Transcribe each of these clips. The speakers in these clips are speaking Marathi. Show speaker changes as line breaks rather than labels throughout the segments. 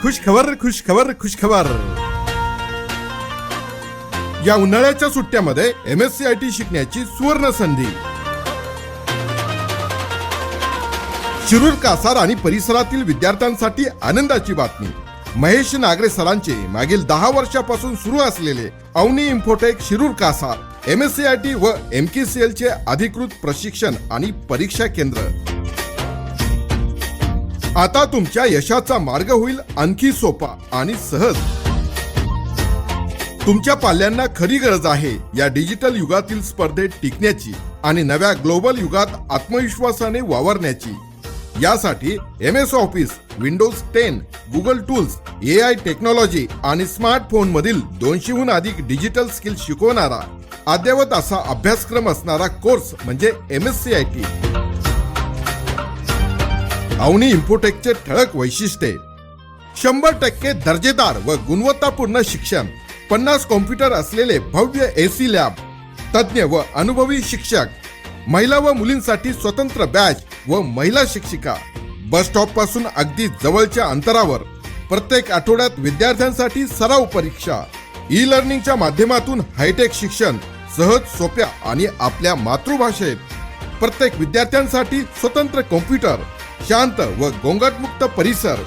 खुशखबर खुशखबर खुशखबर. या उन्हाळ्याच्या सुट्ट्यामध्ये MSc IT शिकण्याची सुवर्ण संधी. शिरूर कासार आणि परिसरातील विद्यार्थ्यांसाठी आनंदाची बातमी. महेश नागरे सरांचे मागील 10 वर्षापासून सुरू असलेले Avani Infotech Shirur Kasar MSc IT व MKCL चे अधिकृत प्रशिक्षण आणि परीक्षा केंद्र आता तुमच्या यशाचा मार्ग होईल आणखी सोपा आणि सहज. तुमच्या पाल्यांना खरी गरज आहे या डिजिटल युगातील स्पर्धेत टिकण्याची आणि नव्या ग्लोबल युगात आत्मविश्वासाने वावरण्याची. यासाठी MS office, Windows 10, Google tools, AI technology आणि स्मार्टफोन मधील 200हून अधिक डिजिटल स्किल शिकवणारा अद्ययावत असा अभ्यासक्रम असणारा कोर्स म्हणजे MSc IT. अवनी इन्फोटेकचे ठळक वैशिष्ट्ये: 100% दर्जेदार व गुणवत्तापूर्ण शिक्षण, 50 कॉम्प्युटर असलेले भव्य AC लॅब, तज्ञ व अनुभवी शिक्षक, महिला व मुलींसाठी स्वतंत्र बॅच व महिला शिक्षिका, बस स्टॉप पासून अगदी जवळच्या अंतरावर. प्रत्येक आठवड्यात विद्यार्थ्यांसाठी सराव परीक्षा, ई-लर्निंगच्या माध्यमातून हायटेक शिक्षण सहज, सोप्या आणि आपल्या मातृभाषेत. प्रत्येक विद्यार्थ्यांसाठी स्वतंत्र कॉम्प्युटर, शांत व गोंगाटमुक्त परिसर,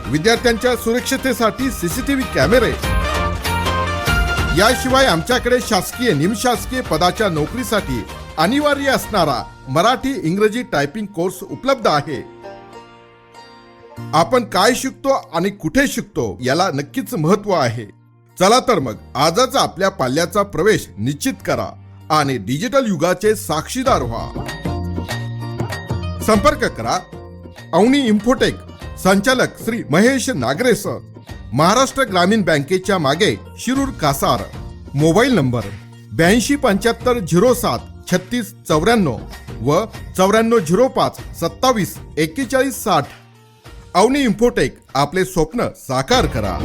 विद्यार्थ्यांच्या सुरक्षिततेसाठी CCTV कॅमेरे. याशिवाय आमच्याकडे शासकीय निमशासकीय पदाच्या नोकरीसाठी अनिवार्य असणारा मराठी इंग्रजी टायपिंग कोर्स उपलब्ध आहे. आपण काय शिकतो आणि कुठे शिकतो याला नक्कीच महत्त्व आहे. चला तर मग आजच आपल्या पाल्याचा प्रवेश निश्चित करा आणि डिजिटल युगाचे साक्षीदार व्हा. संपर्क करा अवनी इन्फोटेक, संचालक श्री महेश नागरे सर, महाराष्ट्र ग्रामीण बँकेच्या मागे, शिरूर कासार. मोबाईल नंबर 8275 07 36 94 व 9405 27 41 60. अवनी इन्फोटेक, आपले स्वप्न साकार करा.